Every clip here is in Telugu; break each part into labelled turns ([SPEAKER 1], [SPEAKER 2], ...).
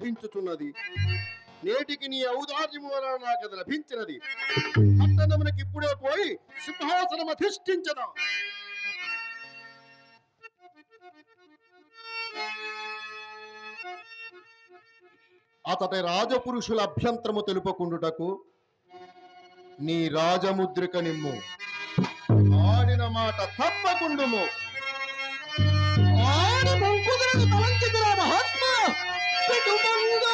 [SPEAKER 1] లభించుతున్నది. నేటికి నీ ఔదార్యము వలన నాకు అది లభించినది. పట్టణమునకి ఇప్పుడే పోయి సింహాసనం అధిష్ఠించదా. అతడి రాజపురుషుల అభ్యంతరము తెలుపకుండుటకు నీ రాజముద్రిక నిమ్ము. ఆడిన మాట తప్పకుండుము. ఆడి మంకుదులకు తలంచితుల మహాత్మా కుటుంబంగా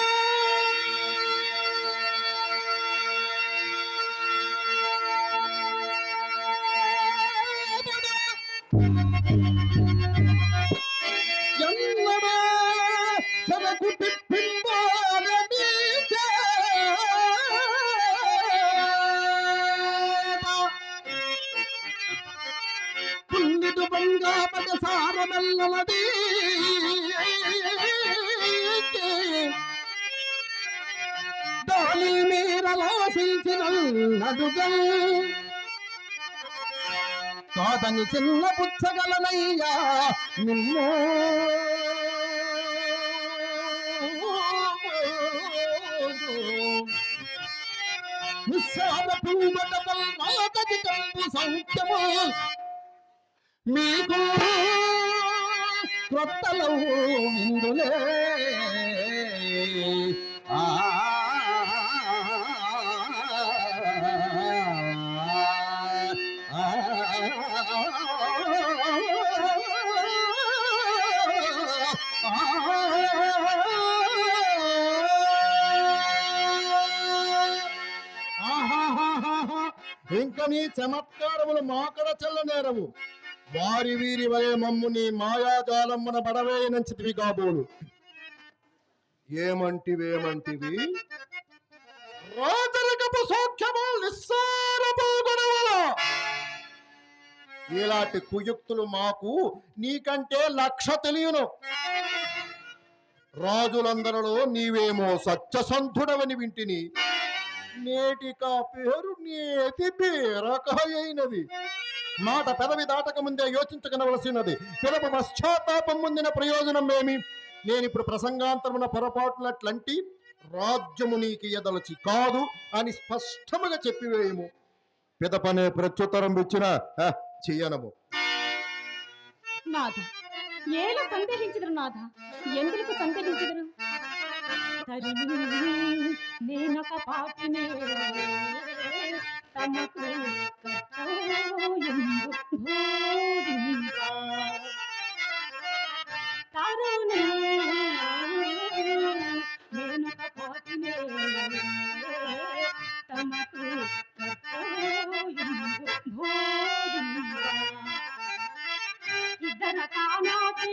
[SPEAKER 1] సారమెల్లది దాని మీరలాసించిన నడుగా కాదని చిన్న పుచ్చగలనయ్యా నిన్ను. నిస్సార పూమటమల్ మాగది కంపు సౌఖ్యము మీకు క్రొత్తలో విందులే. ఇంక నీ చమత్కారములు మాకడ చల్లనేరవు. వారి వీరి వలె మమ్ము నీ మాయాజాలమ్మన బడవేయనంచితివి కాబోలు. ఏమంటివి రాజరికపు సౌఖ్యము నిస్సారపోగొనవల. ఇలాంటి కుయుక్తులు మాకు నీకంటే లక్ష తెలియను. రాజులందరిలో నీవేమో సత్యసంధుడవని వింటిని. నేటికా పేరు నేతి బేరకాయైనది. మాట పెదవి దాటక ముందే యోచించగలవలసినది. పిదప పశ్చాత్తాపం పొందిన ప్రయోజనం ఏమి? నేనిప్పుడు ప్రసంగాంతరమున పొరపాటునట్లంటి రాజ్యము నీకు ఎదలచి కాదు అని స్పష్టముగా చెప్పివేయము. పిదపనే ప్రత్యుత్తరం ఇచ్చిన చెయ్యనము.
[SPEAKER 2] నాథ, ఏల సందేహించదురు నాథ, ఎందుకు సందేహించదురు? నేనొక పాటినే తమకు నేనొక పాటినే తమకు ఇద్దర కానాకే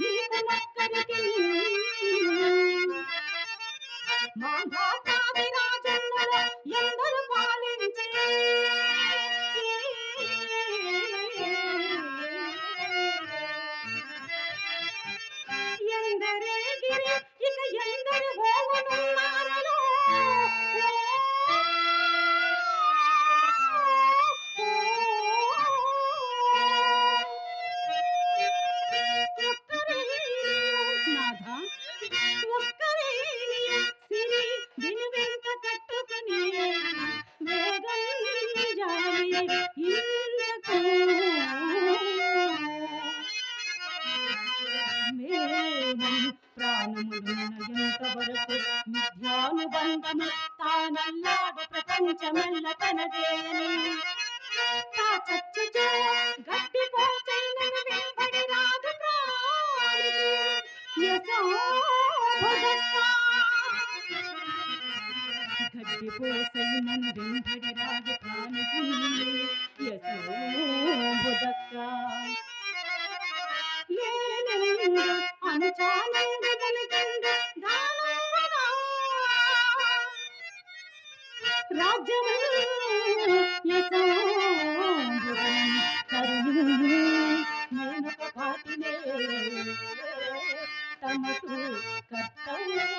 [SPEAKER 2] నీకు నక్కరికి మాఘాతాది రాజన్నుల ఎందరు పాలించే ఎందరే గిరి ఇక ఎందరు హోమనున్నారలో. ప్రాణములున్నయంతవరకు మిథ్యానుబంధము తానల్లాడు ప్రపంచమెల్ల తనదేని. తా చచ్చుచే గట్టిపోచైనను వెంబడి రాజు ప్రాణికి యశోభదత్త. గట్టిపోసైనను వెంబడి రాజు ప్రాణికి యశోభదత్త. రాజ్యము నేనొక పాటినే తమకు కర్తవ్యం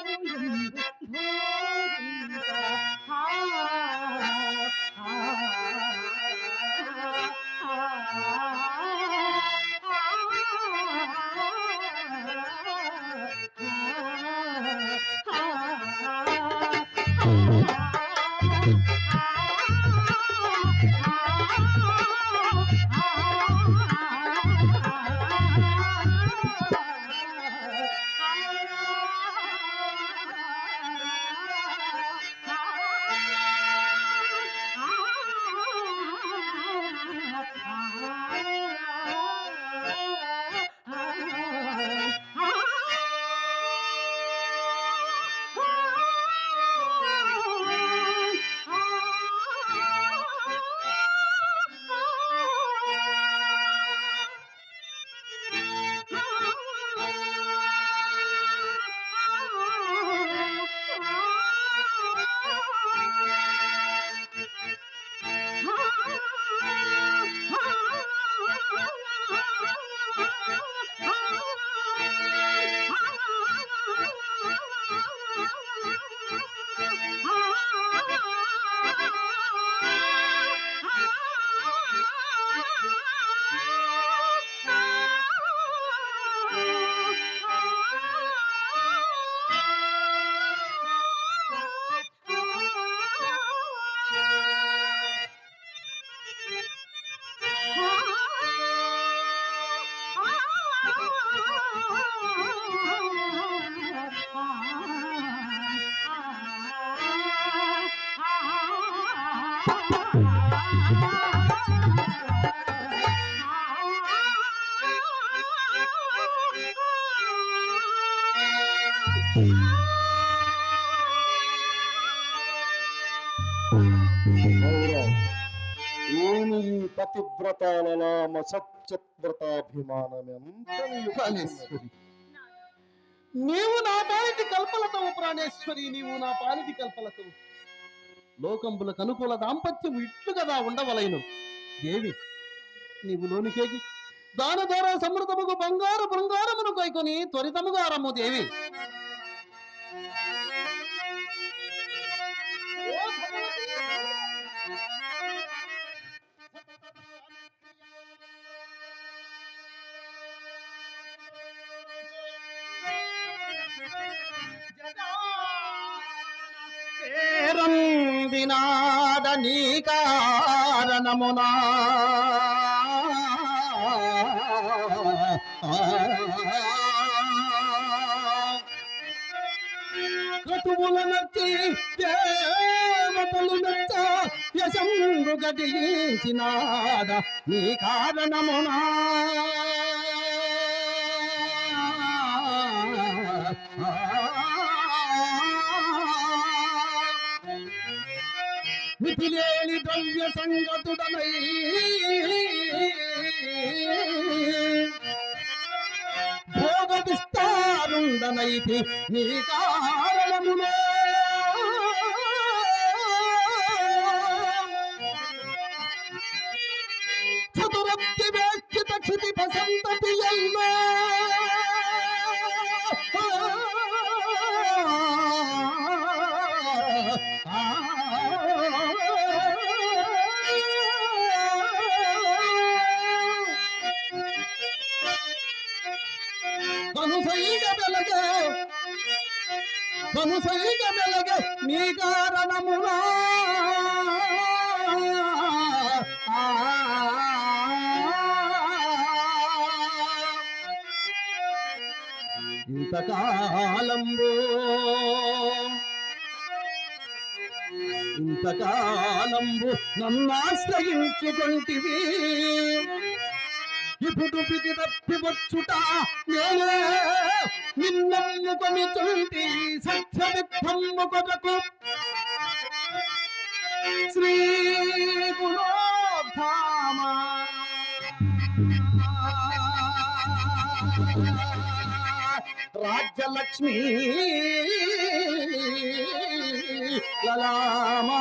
[SPEAKER 1] ఏమి ఈ పతివ్రతాలలామ సత్యవ్రతాభిమానం ఎంత
[SPEAKER 3] ప్రాణేశ్వరి, నీవు నా పాలిటి కల్పలతవు. ప్రాణేశ్వరి, నీవు నా పాలిటి కల్పలతవు. లోకంబులకు అనుకూల దాంపత్యం ఇట్లు కదా ఉండవలైను. దేవి, నీవు లోనికేగి దాన ద్వారా సమృద్ధముకు బంగారు బృంగారమును కైకొని త్వరితముగా రమ్ము దేవి. పేరొందినాడ నీ కారణమునా క్రతువుల నచ్చి దేవతలు మెచ్చ యశంబు గడించినాడ నీ కారణమునా మితిలేని ద్రవ్య సంగతుడనై భోగ విస్తారుండనైతి నీ కారణములో చతురప్తి వేక్షిత క్షితి పసంతతి ఎల్లో కనుసైగ వెలగే నీ కారణమునా ఇంతకాలంబు నన్నాశ్రయించుకొంటివి. ఇప్పుడు పితి తప్పి వచ్చుట నేనే నిన్నమ్ముకొని చుంటి సత్యమిత్తమ్ము కొరకు శ్రీ గుణోద్ధామ రాజ్యలక్ష్మి లలామా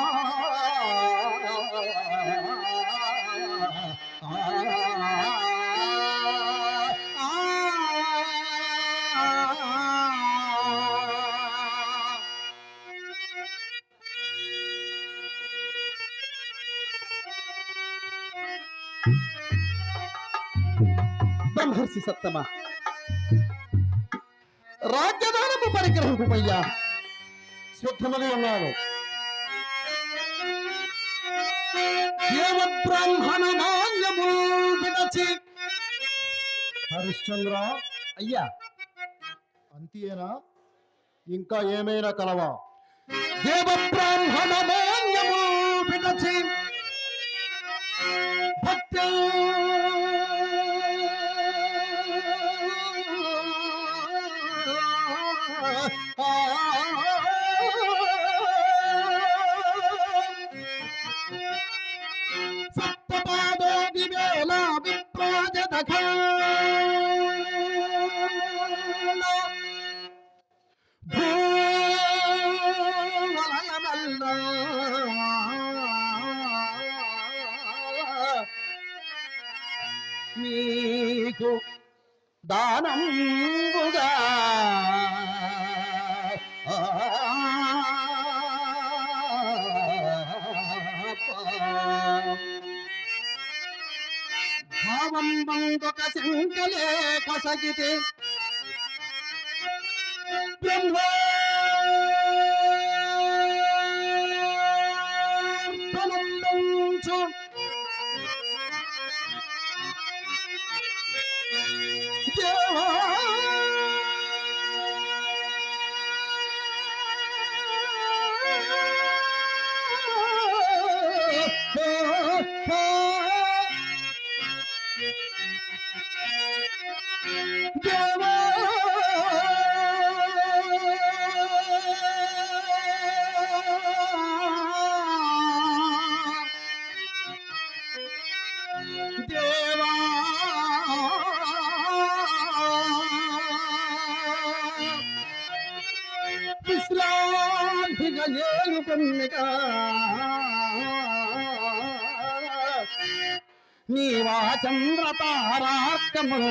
[SPEAKER 3] బ్రహ్మర్షి సత్తమ, రాజ్యదానపు పరిగ్రహంపయ్యా
[SPEAKER 1] సిద్ధముగా ఉన్నాను.
[SPEAKER 3] దేవ బ్రాహ్మణ మాన్యము విడచి.
[SPEAKER 1] హరిశ్చంద్ర,
[SPEAKER 3] అయ్యా,
[SPEAKER 1] అంతేనా? ఇంకా ఏమైనా కలవా?
[SPEAKER 3] దేవ బ్రాహ్మణ మాన్యము విడచి భక్తి సప్తపాదోగి వేళ విప్రాజదఖ మీకు దానంబుగా భావం బంగొక శంకలే కసగితే బ్రహ్మార్పణంచు దేవా దేవా దేవా విశ్రాంతిగా నేను కన్నిక నీవా చంద్ర తారార్కము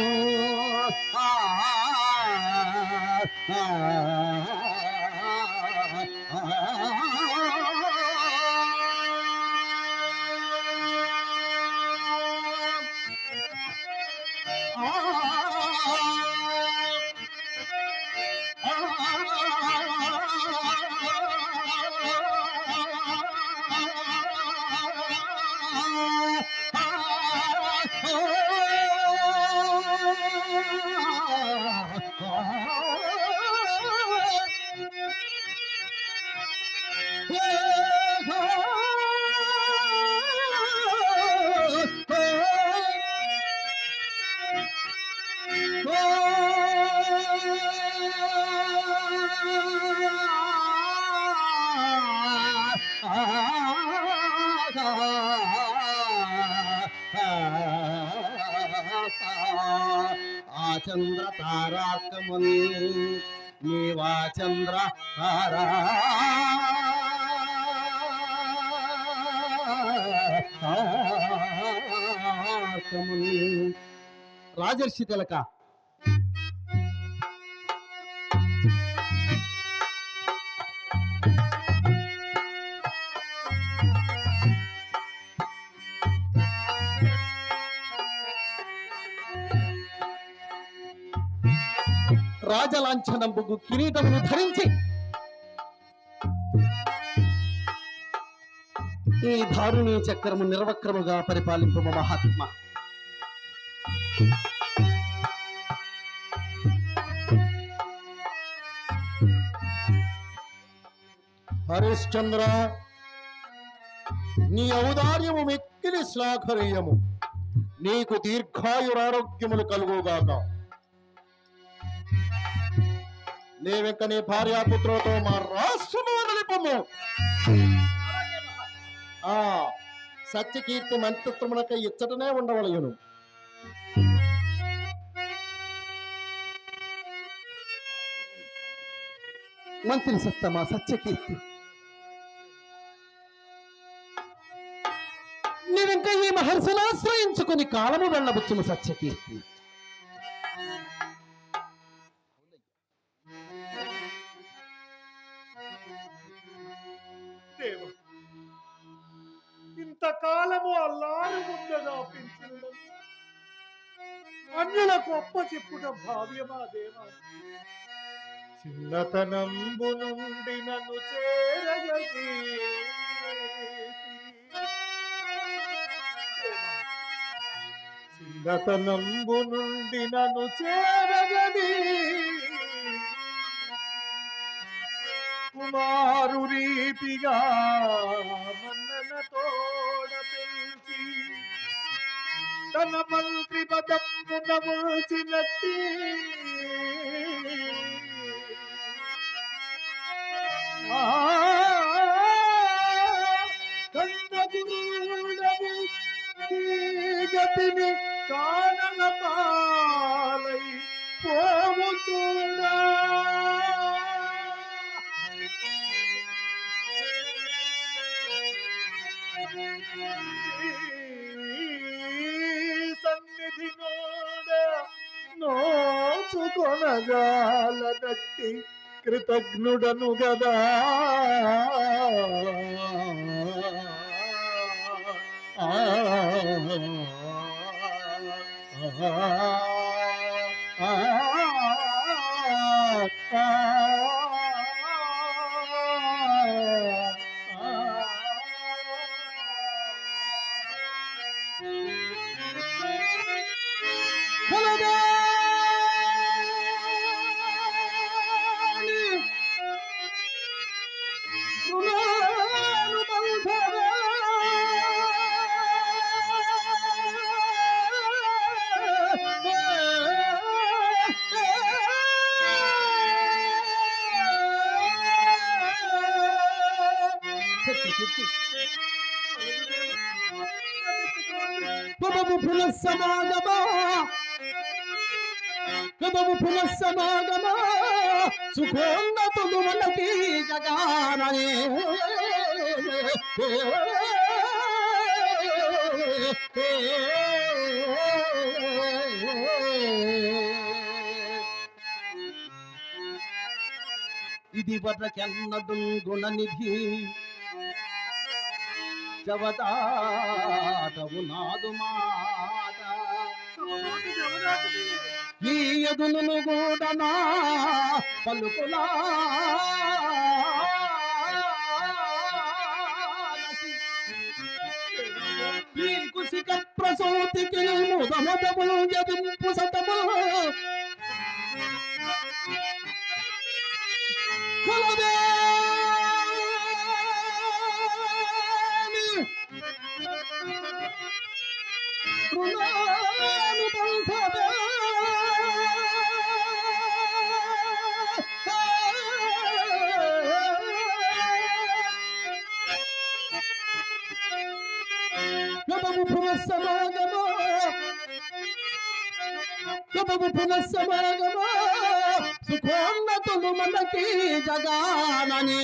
[SPEAKER 3] ఆ చంద్ర తారార్కముని నీవా చంద్ర తారార్కముని రాజర్షి తిలక రాజలాంఛనంబుకు కిరీటమును ధరించి ఈ దారుణీ చక్రము నిర్వక్రముగా పరిపాలింపు మహాత్మ.
[SPEAKER 1] హరిశ్చంద్ర, నీ ఔదార్యము మిక్కిలి శ్లాఘనీయము. నీకు దీర్ఘాయురారోగ్యములు కలుగుగాక. నీవెక్క నీ భార్యాపుత్రులతో మా రాష్ట్రము వదిలిపొమ్ము. ఆ సత్యకీర్తి మంత్రిత్వమునకై ఇచ్చటనే ఉండవలయును.
[SPEAKER 3] మంత్రి సత్తమా సత్యకీర్తి, నీవింక ఈ మహర్షిని ఆశ్రయించుకుని కాలము వెళ్ళబుచ్చును సత్యకీర్తి.
[SPEAKER 4] ఇంతకాలము అల్లారు ముందగా పెంచిన అన్యులకు అప్ప చెప్పుట భావ్యమా దేవా? చిన్నతనంబు నుండి నన్ను చేరగదీసి గతనంబు నుండి నన్ను చేరగది కుమారు రీతిగా మన్నన తోడ పెంచి తన మంత్రి పదమున ఉంచినట్టి గతిని కానల పాలై పోవు చూడా సన్నిధి నోచుకొనజాలనట్టి కృతజ్ఞుడను గదా
[SPEAKER 3] పునఃసమాగమా సుఖోన్నతులు మనకి జగాననే ఇది వరకెన్నడు గుణనిధి జవదాటవు నాదు మాట ఈ ఎదులను కూడా నా పలుకులా ఈ కుసిక ప్రసూతికి ముదముదము ఎదుంపు సతము కొలదే రుణాను బంధవే పునఃసమాగమా సుఖోన్నతులు మనకి జగానని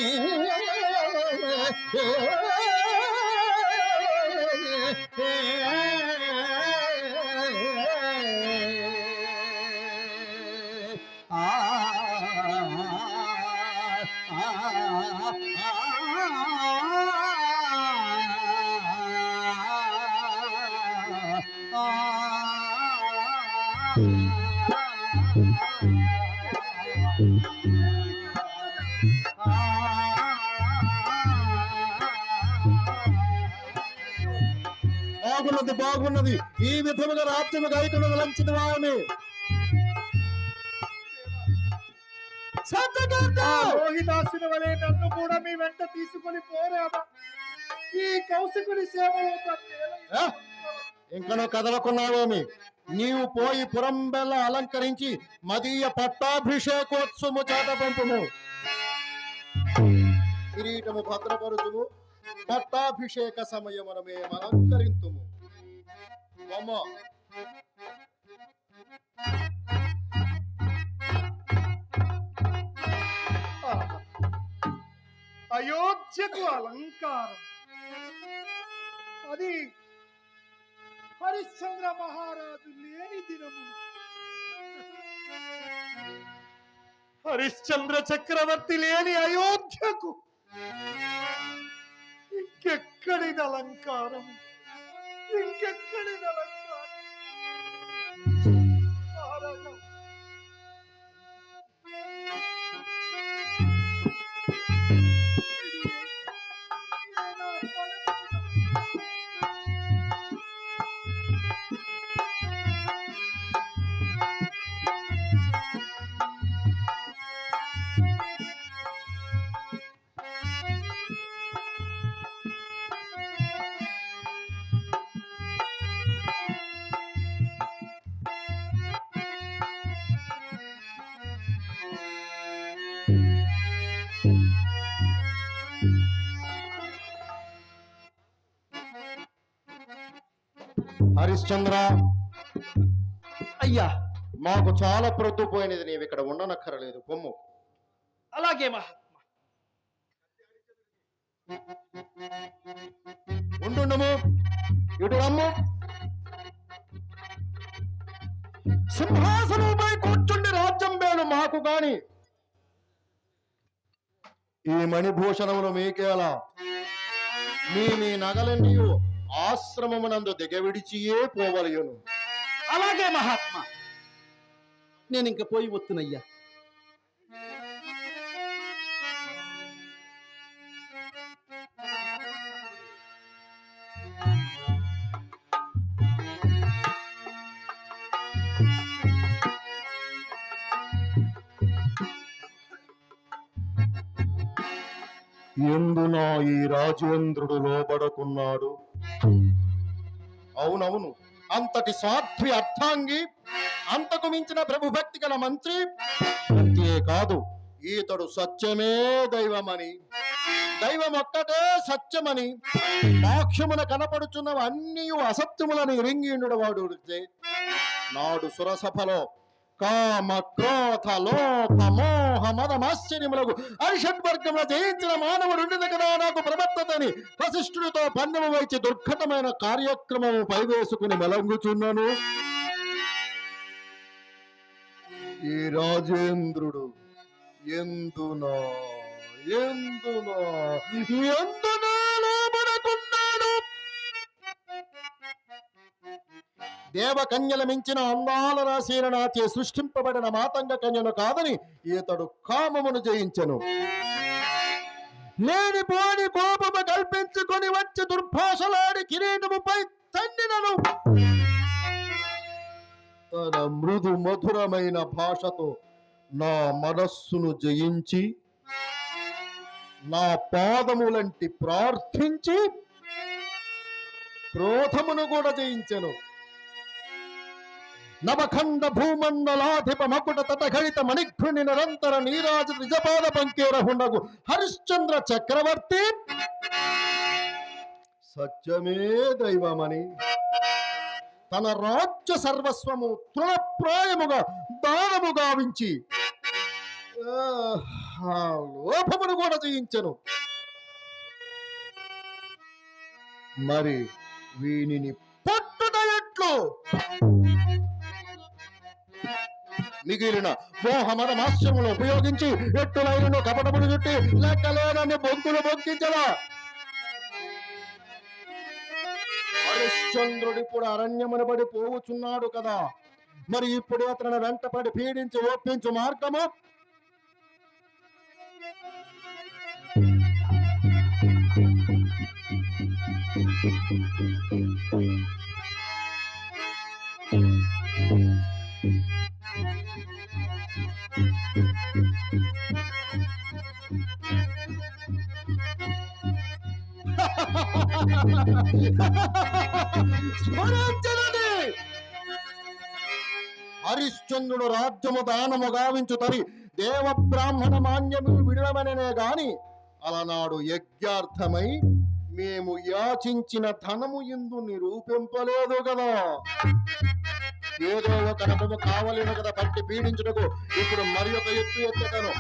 [SPEAKER 1] బాగున్నది బాగున్నది ఈ విధముగా రాజ్యము గాయకుడు లంచిన వారిని
[SPEAKER 4] రోహిదాసుని వలె నన్ను కూడా మీ వెంట తీసుకొని పోరాదా ఈ కౌశికుడి సేవలో
[SPEAKER 1] ఇంకనూ కదలకున్నావేమి నీవు పోయి పురంబెల్ల అలంకరించి మదీయ పట్టాభిషేకోత్సవము చేత పంపుము కిరీటము భద్రపరుచుము పట్టాభిషేక సమయమున మేము అలంకరింతుము అమ్మ
[SPEAKER 4] అయోధ్యకు అలంకారం అది హరిశ్చంద్ర మహారాజు లేని దినము హరిశ్చంద్ర చక్రవర్తి లేని అయోధ్యకు ఇంకెక్కడిది అలంకారం ఇంకెక్కడిది అలంకారం మహారాజా
[SPEAKER 1] హరిశ్చంద్ర,
[SPEAKER 3] అయ్యా
[SPEAKER 1] మాకు చాలా ప్రొద్దుపోయినది, నీవు ఇక్కడ ఉండనక్కరలేదు, పొమ్ము.
[SPEAKER 3] అలాగే మహాత్మా.
[SPEAKER 1] ఉండుండము, ఇటు రమ్ము. సింహాసనంపై కూర్చుండి రాజ్యం వేలు మాకు గాని ఈ మణిభూషణములు మీకేలా? మీ నగలన్నీ ఆశ్రమమునందు దిగవిడిచియే పోవలయును.
[SPEAKER 3] అలాగే మహాత్మా, నేను ఇంక పోయి వస్తున్నయ్యా.
[SPEAKER 1] ఎందున ఈ రాజేంద్రుడు లోబడుకున్నాడు? అవునవును, అంతటి సాధ్వి అర్థాంగి, అంతకు మించిన ప్రభుభక్తి గల మంత్రి. అంతేకాదు, ఈతడు సత్యమే దైవమని, దైవం ఒక్కటే సత్యమని, సాక్ష్యమున కనపడుచున్నవి అన్నీ అసత్యములని ఇరింగిండు వాడు. నాడు సురసభలో కామ క్రోధ లోభ మోహ మదమాశ్చర్యములకు అరిషడ్వర్గముల జయించిన మానవుడు కదా నాకు ప్రవర్తతని వశిష్ఠుడితో పందెము వైచి దుర్ఘటమైన కార్యక్రమము పైవేసుకుని మెలంగుచున్నాను. ఈ రాజేంద్రుడు ఎందునా లోబడుకున్నాడు? దేవకన్యల మించిన అందాల రాశిన నాచే సృష్టింపబడిన మాతంగ కన్యను కాదని ఈతడు కామమును జయించెను. లేని పోని కోపము కల్పించుకొని వచ్చి దుర్భాషలాడి కిరీటముపై తన్నినను. తన మృదు మధురమైన భాషతో నా మనస్సును జయించి, నా పాదములంటి ప్రార్థించి క్రోధమును కూడా జయించెను. నవఖండ భూమండలాధిప మకుట తటఘడిత మణిఘ్రుని నిరంతర నీరాజ నిజపాద పంకేరహుండగు హరిశ్చంద్ర చక్రవర్తి సత్యమే దైవమని తన రాజ్య సర్వస్వము తృణప్రాయముగా దానము గావించి లోపమును కూడా జయించెను. మరి వీనిని పట్టుట ఎట్లు? మిగిలిన మోహమద మాస్యములు ఉపయోగించి ఎట్టులైనను కపటములు చుట్టి లెక్కలేనని బొంకులు బొంకించలా. హరిశ్చంద్రుడు ఇప్పుడు అరణ్యమున పడి పోవుచున్నాడు కదా, మరి ఇప్పుడు అతను వెంటపడి పీడించి ఒప్పించు మార్గము? హరిశ్చంద్రుడు రాజ్యము దానము గావించు తరి దేవ బ్రాహ్మణ మాన్యము విడమననే గాని అలనాడు యజ్ఞార్థమై మేము యాచించిన ధనము ఇందు నిరూపింపలేదు కదా. ఏదో ఒక రకము కావలేను కదా పట్టి పీడించుటకు ఇప్పుడు మరి ఒక ఎత్తు ఎత్తటను.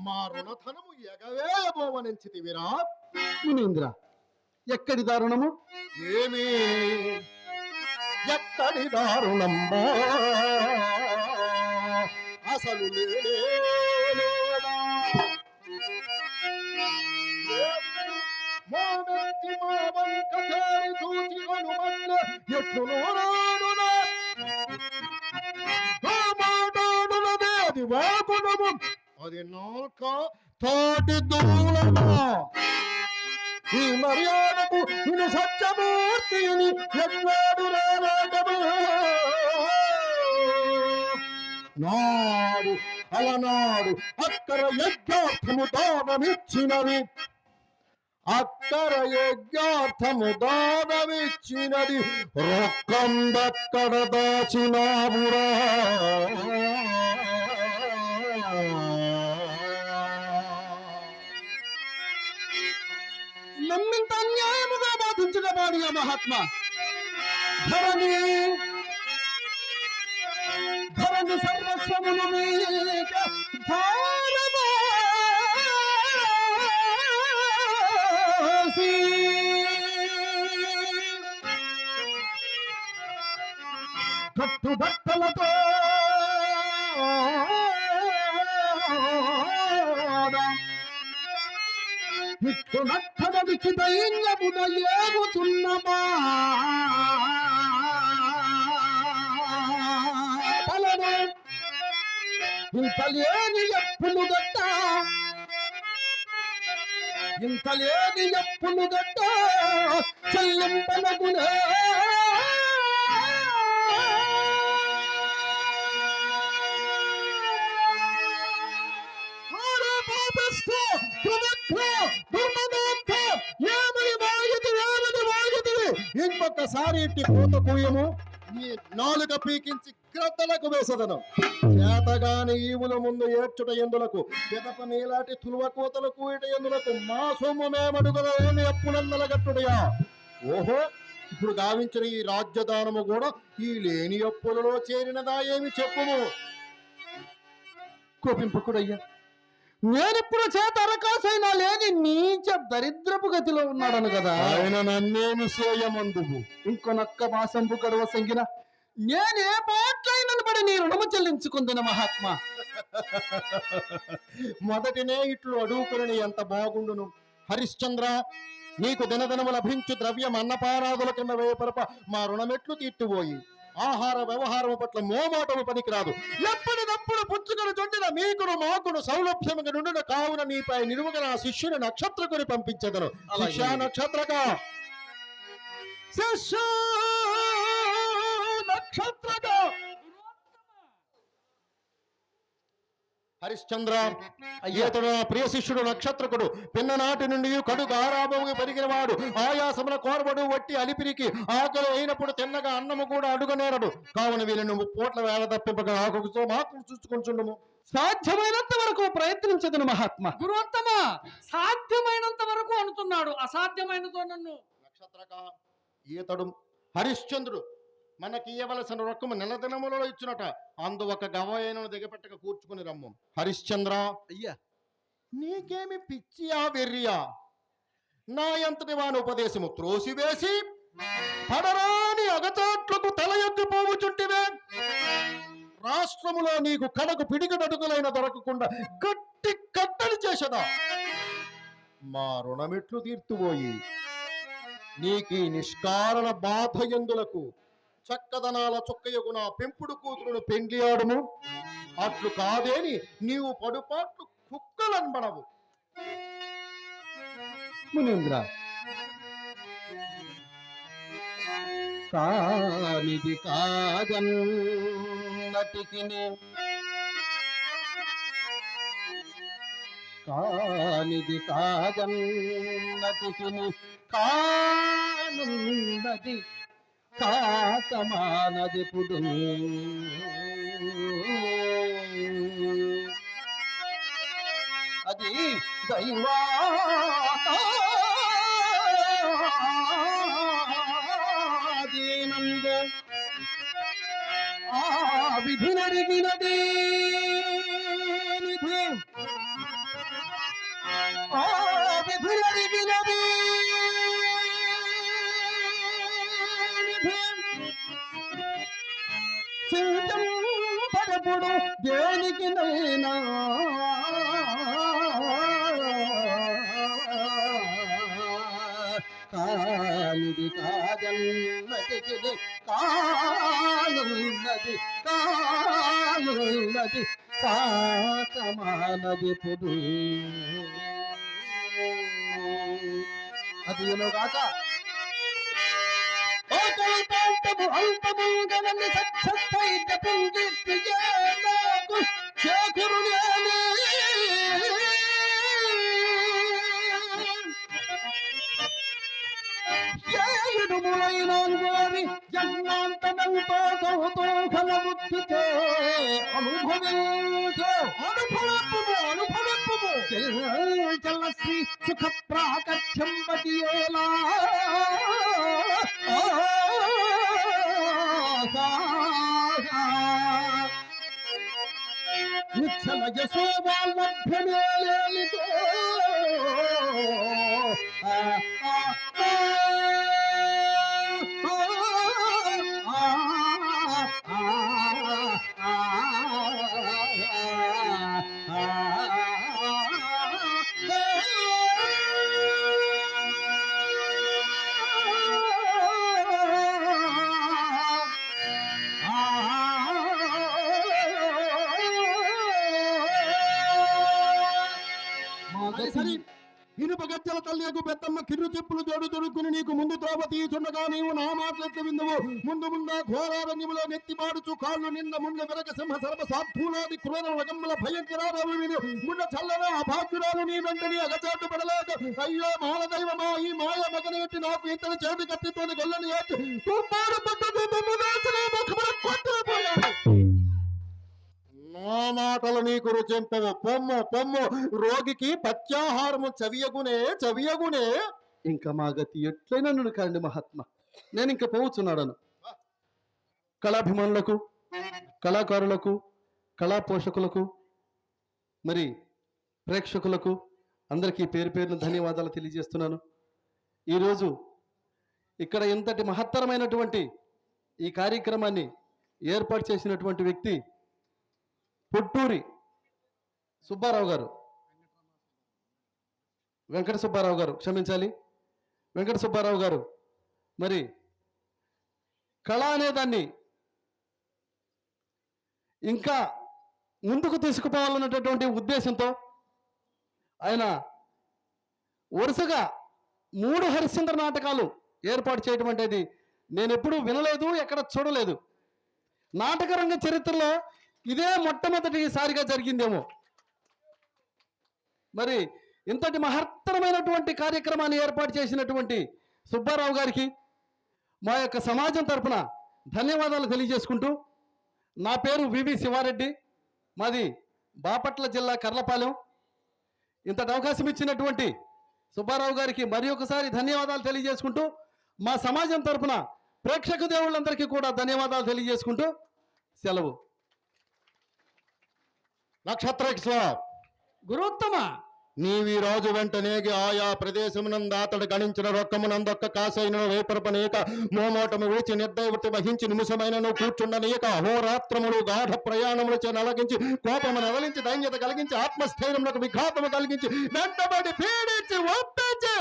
[SPEAKER 1] మా రుణధనము ఎగవేయబోవనెంచితివిరా.
[SPEAKER 3] మునీంద్ర, ఎక్కడి దారుణము?
[SPEAKER 1] ఏమి ఎక్కడి దారుణమ్మా, అసలు లేనేలేదా. మోమెత్తి మా వంక తేరి చూచి అనుమల్లె ఎట్లు నోరాడునా. ఆ మాటాడునదే అది వాకునము, అది నాక తాటి దూలమా. ఈ మర్యాదకు నేను సత్యమూర్తిని ఎట్లాడు రారాటము నాడు అలనాడు అక్కర యజ్ఞార్థము దానమిచ్చినవి అక్కర యజ్ఞార్థము దానమిచ్చినది రొక్కందక్కడ దాచినావురా
[SPEAKER 3] నమ్మింత అన్యాయముగా బాధించిన వాడి ఆ మహాత్మా ధరణి ధరణి సర్వస్వమును మీక ధారవాసి కట్టుబట్టలతో ఇట్లు నట్టదవికి దైన్యమున ఏగుతున్నమా తలను ఇంతలేని ఎప్పులు గట్ట ఇంతలేని ఎప్పులు గట్ట చెల్లింపనగునే
[SPEAKER 1] ఇంకొకసారి ఇట్టి కోత కూయము ఈ నాలుక పీకించి గ్రద్దలకు వేసదను చేతగాని ఈవుల ముందు ఏడ్చుట ఎందులకు పెదప నీలాంటి తులువ కోతలు కూయట ఎందులకు మా సొమ్ముమేమడుగులేని అప్పులందల గట్టుడయా ఓహో ఇప్పుడు గావించిన ఈ రాజ్యదానము కూడా ఈ లేని అప్పులలో చేరినదా ఏమి చెప్పుము
[SPEAKER 3] కోపింపకుడయ్యా నేనిప్పుడు చేత అరకాసైనా లేని నీచ దరిద్రపు గతిలో ఉన్నాడను కదా
[SPEAKER 1] ఆయన నన్నేమి చేయమందువు
[SPEAKER 3] ఇంకొనొక్క మాసంపు గడువ సంగిన నేనే పాట్లైనను పడి నీ రుణము చెల్లించుకుందిన మహాత్మా
[SPEAKER 1] మొదటినే ఇట్లు అడుగుకుని ఎంత బాగుండును హరిశ్చంద్ర నీకు దినదినము లభించు ద్రవ్యం అన్నపారాదుల కింద వేయపరప మా రుణమెట్లు తీర్చిపోయి ఆహార వ్యవహారము పట్ల మోమాటము పనికిరాదు ఎప్పటికప్పుడు పుచ్చుకను చొండిన మీకును మాకును సౌలభ్యముగా నుండిన కావున నీపై నిలువుగా నా శిష్యుని నక్షత్రకుని పంపించదను శిష్య నక్షత్రక శిష్య నక్షత్రక హరిశ్చంద్ర అయ్యేతడు నా ప్రియ శిష్యుడు నక్షత్రకుడు పిన్ననాటి నుండి కడుగు ఆరామముగా పెరిగిన వాడు ఆయాసమున కోరబడు వట్టి అలిపిరికి ఆకలి అయినప్పుడు తిన్నగా అన్నము కూడా అడుగనేరడు కావున వీళ్ళను పూట్ల వేళ తప్పింపగా ఆకుతో మాకు చూసుకుంటుండము
[SPEAKER 3] సాధ్యమైనంత వరకు ప్రయత్నించదును మహాత్మా
[SPEAKER 5] గురువత్తమా సాధ్యమైనంత వరకు అనుతున్నాడు అసాధ్యమైనతో నన్ను
[SPEAKER 1] నక్షత్రక ఈతడు హరిశ్చంద్రుడు మనకి ఇయ్యవలసిన రొక్కము నెలదినములలో ఇచ్చినట అందు ఒక గవయను దిగపెట్టక కూర్చుకుని రమ్ము హరిశ్చంద్ర
[SPEAKER 3] అయ్యా
[SPEAKER 1] నీకేమి పిచ్చియా వెర్రియా నా ఎంతటి వాని ఉపదేశము త్రోసివేసి పడరాని అగచాట్లకు తల ఎత్తిపోవుచుంటివే రాష్ట్రములో నీకు కడకు పిడికడడుగులైన దొరకకుండా గట్టి కట్టడి చేసదా మా రుణమిట్లు తీర్తుపోయి నీకీ నిష్కారణ బాధ ఎందులకు చక్కదనాల చుక్కయగు నా పెంపుడు కూతురును పెండ్లి ఆడుము అట్లు కాదేని నీవు పడుపాట్లు కుక్కలన్బడవు
[SPEAKER 3] మునీంద్ర కానిది కాదన్నటికిని కానిది కాదన్నటికిని కానున్నది కాకమానదిపుడు అది దైవాదీనందు ఆ విధి నడిగినది నిధి ఆ విధి నడిగినది చింతపడపుడు దేనికి నైనా కానిది కాదన్నటికి కానున్నది కానున్నది కాకమానది పుడు అది ఎనుగాక ఓ కల్పాంతము అల్పము గనని సత్సత్వైత పుంగిత్తియేలకు చేకురునేని ఏయుడుములైనాంగోరి జన్మాంతమంతో కౌతూహల బుద్ధితో అనుభవించు అనుభవింపు చల్లశ్రీ సుఖ ప్రాకర్షంపతియేలా నిచ్చల యశోవాలభ్యమేలితో
[SPEAKER 1] సరి ఇనుప గజ్జల తల్లియకు పెద్దమ్మ కిర్రు చెప్పులు జోడు దొరుకుని నీకు ముందు త్రోవ తీయుచుండగా నీవు నా మాటలెట్లు విందువు ముందు ముందా ఘోరారణ్యములో నెత్తిపాడుచు కాళ్ళు నిన్న ముండ వెరక సింహ సర్వ సాధూలాది క్రూర రగమ్ముల భయంకరారవు విని ముండ చల్లన అభాగ్యురాలు నీ వెంటనే అగచాటు పడలేక అయ్యో మాలదైవమా ఈ మాయ మగనెట్టి నాకు ఇంతని చేతి కత్తితోని గొల్లని ఏచి తుప్పాడు పట్టదు నా మాటలు నీకు రుచింపవు పొమ్ము పొమ్ము రోగికి పత్యాహారము చవియగునే
[SPEAKER 3] ఇంకా మా గతి ఎట్లయినా నన్ను కాండి మహాత్మ నేను ఇంకా పోవచ్చున్నాడను కళాభిమానులకు కళాకారులకు కళా పోషకులకు మరి ప్రేక్షకులకు అందరికీ పేరు పేరున ధన్యవాదాలు తెలియజేస్తున్నాను. ఈరోజు ఇక్కడ ఇంతటి మహత్తరమైనటువంటి ఈ కార్యక్రమాన్ని ఏర్పాటు చేసినటువంటి వ్యక్తి పొట్టూరి సుబ్బారావు గారు, వెంకట సుబ్బారావు గారు, క్షమించాలి, వెంకట సుబ్బారావు గారు. మరి కళ అనేదాన్ని ఇంకా ముందుకు తీసుకుపోవాలన్నటువంటి ఉద్దేశంతో ఆయన వరుసగా 3 హరిశ్చంద్ర నాటకాలు ఏర్పాటు చేయడం అనేది నేను ఎప్పుడూ వినలేదు, ఎక్కడ చూడలేదు. నాటకరంగ చరిత్రలో ఇదే మొట్టమొదటిసారిగా జరిగిందేమో. మరి ఇంతటి మహత్తరమైనటువంటి కార్యక్రమాన్ని ఏర్పాటు చేసినటువంటి సుబ్బారావు గారికి మా యొక్క సమాజం తరపున ధన్యవాదాలు తెలియజేసుకుంటూ, నా పేరు వివి శివారెడ్డి, మాది బాపట్ల జిల్లా కర్లపాలెం. ఇంతటి అవకాశం ఇచ్చినటువంటి సుబ్బారావు గారికి మరి ఒకసారి ధన్యవాదాలు తెలియజేసుకుంటూ, మా సమాజం తరపున ప్రేక్షక దేవుళ్ళందరికీ కూడా ధన్యవాదాలు తెలియజేసుకుంటూ సెలవు.
[SPEAKER 1] నక్షత్ర
[SPEAKER 5] గురుత్తమ
[SPEAKER 1] నీవి రాజు వెంటనేగి ఆయా ప్రదేశమునందు అతడు గణించిన రొక్కమునందొక్క కాసైన వేపరపనీక మోమోటము విడిచి నిర్దయవృత్తి వహించి నిమిషమైనను కూర్చుండనీక అహోరాత్రములు గాఢ ప్రయాణములు చే నలగించి కోపము నవలించి దైన్యత కలిగించి ఆత్మస్థైర్యములకు విఘాతము కలిగించి వెంటబడి పీడించి ఒప్పించి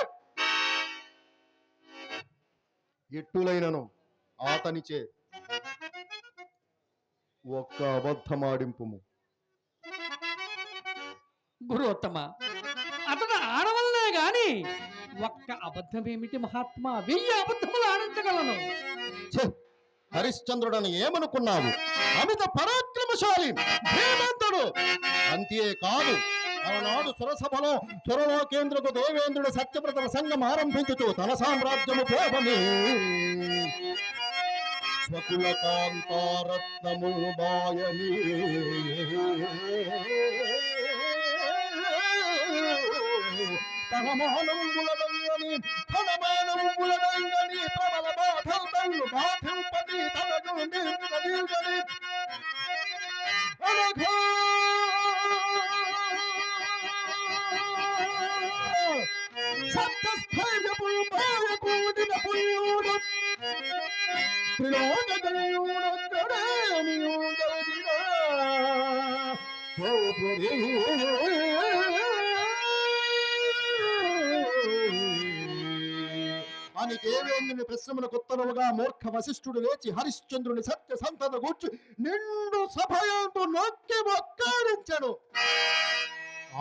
[SPEAKER 1] ఎట్టులైనను అతనిచే ఒక్క అబద్ధమాడింపుము.
[SPEAKER 5] గురుత్తమ, అతను ఆడవల్లే గాని ఒక్క అబద్ధమేమిటి మహాత్మా, 1000 అబద్ధములు ఆడించగలను.
[SPEAKER 1] హరిశ్చంద్రుడని ఏమనుకున్నావు? అమిత పరాక్రమశాలి ధీమంతుడు. అంతే కాదు, ఆనాడు సురసభలో సురలోకేంద్రకు దేవేంద్రుడు సత్యవ్రత సంఘం ఆరంభించుతూ తన సామ్రాజ్యము పోవని స్వకుల కాంతారత్నము బాయని తనమానములడంగని ప్రబల బాధలు బాధింపది తనకు నిల్గని అనఘా సప్తస్థైర్యములు బాయకూడిన పుణ్యుడు త్రిలోకదయుడొక్కడేనియుడగినా అని దేవేంద్రుని ప్రశ్నములకు ఉత్తరముగా మూర్ఖ వశిష్ఠుడు లేచి హరిశ్చంద్రుని సత్య సంతత కూర్చు నిండు సభయందు నొక్కి మొక్కారించను.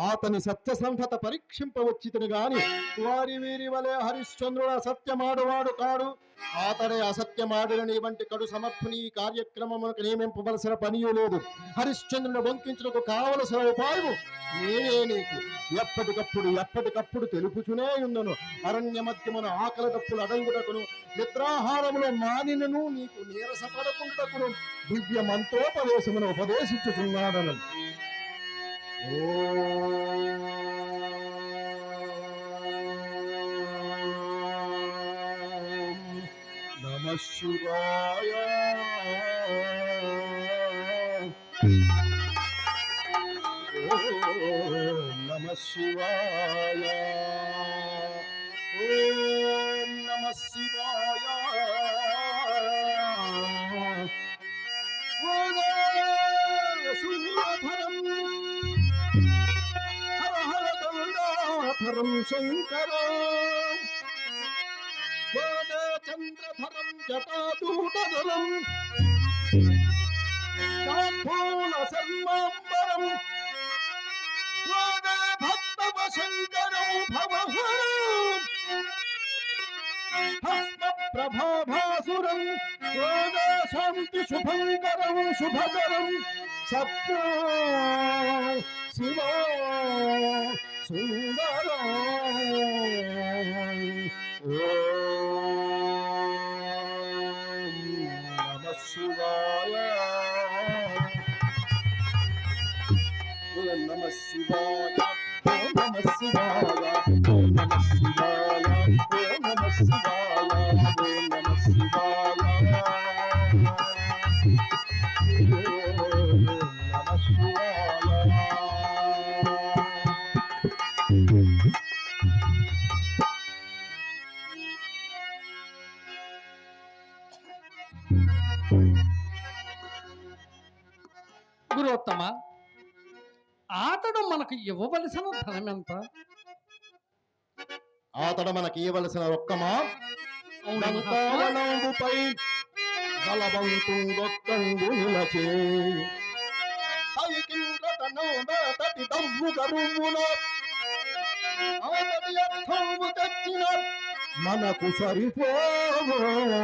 [SPEAKER 1] ఆతని సత్యసంధత పరీక్షింపవచ్చితని గాని వారి వీరి వలె హరిశ్చంద్రుడు అసత్యమాడువాడు కాడు. ఆతడే అసత్యమాడులని వంటి కడు సమర్థుని ఈ కార్యక్రమమునకు నియమింపవలసిన పనియూ లేదు. హరిశ్చంద్రుని వంకించుటకు కావలసిన ఉపాయము నేనే నీకు ఎప్పటికప్పుడు తెలుపుచునే ఉందను. అరణ్య మధ్యమున ఆకలి తప్పులు అడంగుటకును నిద్రాహారములో మానినను నీకు నీరసపడకుంటకును దివ్య మంత్రోపదేశమును ఉపదేశించుచున్నాడను. నమః శివాయ. నమః శివాయ. ఓం నమః శివాయ. శూలధరం హర హర గంగాధరం శంకరం చంద్రధరం జటాదూటధరం శాంభూల శర్మాంబరం భక్తవ శంకరం భవహరం భస్మ ప్రభాభాసురం శాంతి శుభంకరం శుభకరం సత్య శివ సుందరం. నమః శివాయ. ఓం నమః శివాయ. ఓం నమః శివాయ. ఓం నమః శివాయ. ఓం నమః శివాయ. ఓం నమః శివాయ. ఓం నమః శివాయ.
[SPEAKER 5] గురువత్తమ, అతడు మనకు ఇవ్వవలసిన ధనం ఎంత?
[SPEAKER 1] ఆతడ మనకి ఇవ్వవలసిన రొక్కమా
[SPEAKER 5] అవును మహాత్మా.
[SPEAKER 1] దంతావలంబుపై బలవంతుంగొక్కండు నిలచే తటి దమ్ము గరువున ఆతడి అర్థము తెచ్చిన మనకు సరిపోన్నదా?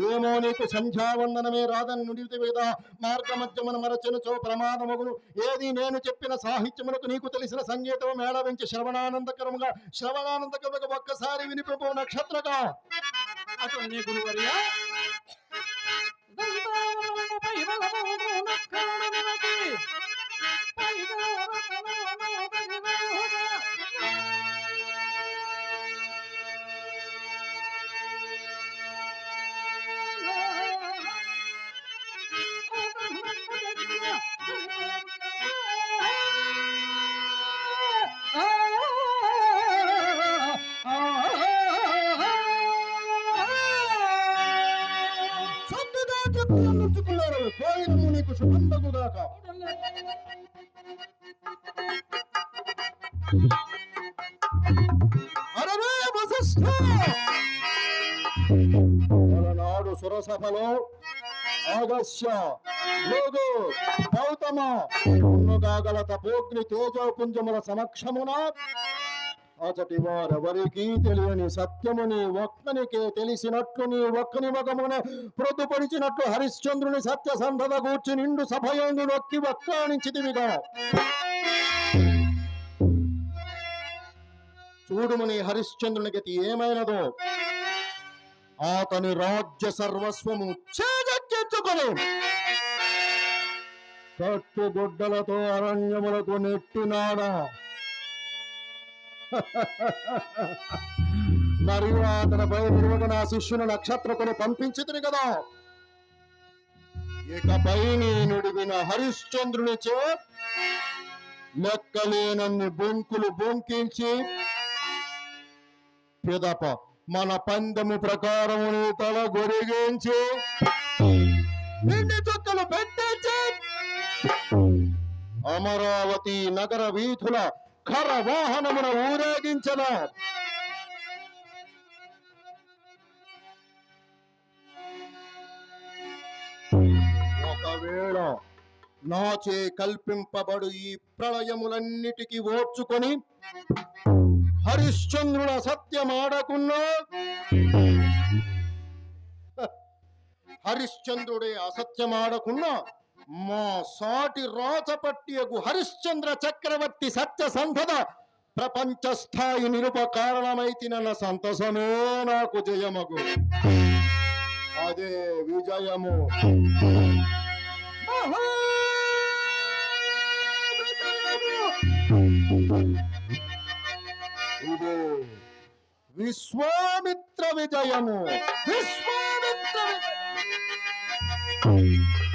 [SPEAKER 1] ఏమో నీకు సంధ్యావందనమే రాదని నుడితే కదా మార్గమధ్యమున మరచెనుచో ప్రమాదమగును. ఏది నేను చెప్పిన సాహిత్యములకు నీకు తెలిసిన సంగీతం మేళవించి శ్రవణానందకముగా ఒక్కసారి వినిపింపు నక్షత్రగా.
[SPEAKER 5] అతన్ని గురువర్యా దంతావలంబుపై బలవంతుంగొక్కండు నిలచి
[SPEAKER 1] చెప్పుకున్నారు కోయిలము నీకు శుభంబగుగాక. అరవే వశిష్ఠ నాడు సురసభలో ఆగస్య లోగు గౌతమ ఉన్నగాగల తపోగ్ని తేజోపుంజముల సమక్షమున అతటి వారెవరికీ తెలియని సత్యముని ఒక్కనికే తెలిసినట్లు నీ ఒక్కని ముఖమున ప్రొద్దుపడిచినట్లు హరిశ్చంద్రుని సత్యసంధత గూర్చి నిండు సభయందు నొక్కి వక్కాణించితివిగా. చూడుముని హరిశ్చంద్రుని గతి ఏమైనదో. అతని రాజ్య సర్వస్వము చేజెక్కించుకొని కట్టుగుడ్డలతో అరణ్యములకు నెట్టినాడా. మరియు అతనిపై నిలువగా నా శిష్యుని నక్షత్రకుని పంపించితిని కదా. ఇకపై నేనుడివిన హరిశ్చంద్రుని చే లెక్కలేనన్ని బొంకులు బొంకించి పిదప మన పందెము ప్రకారము నీ తల గొరిగించి నిండి చుక్కలు పెట్టించి అమరావతి నగర వీధుల ఖర వాహనమున ఊరేగించన. ఒక ఒకవేళ నాచే కల్పింపబడు ఈ ప్రళయములన్నిటికీ ఓర్చుకొని హరిశ్చంద్రుల సత్యమాడకున్నా హరిశ్చంద్రుడే అసత్యమాడకున్నా మా సాటి రాచపట్టియకు హరిశ్చంద్ర చక్రవర్తి సత్యసంధత ప్రపంచ స్థాయి నిరుప కారణమైతినన్న సంతసమే నాకు జయమగు. అదే విజయము. మహా విజయము. ఇదే విశ్వామిత్ర విజయము. విశ్వామిత్ర విజయము.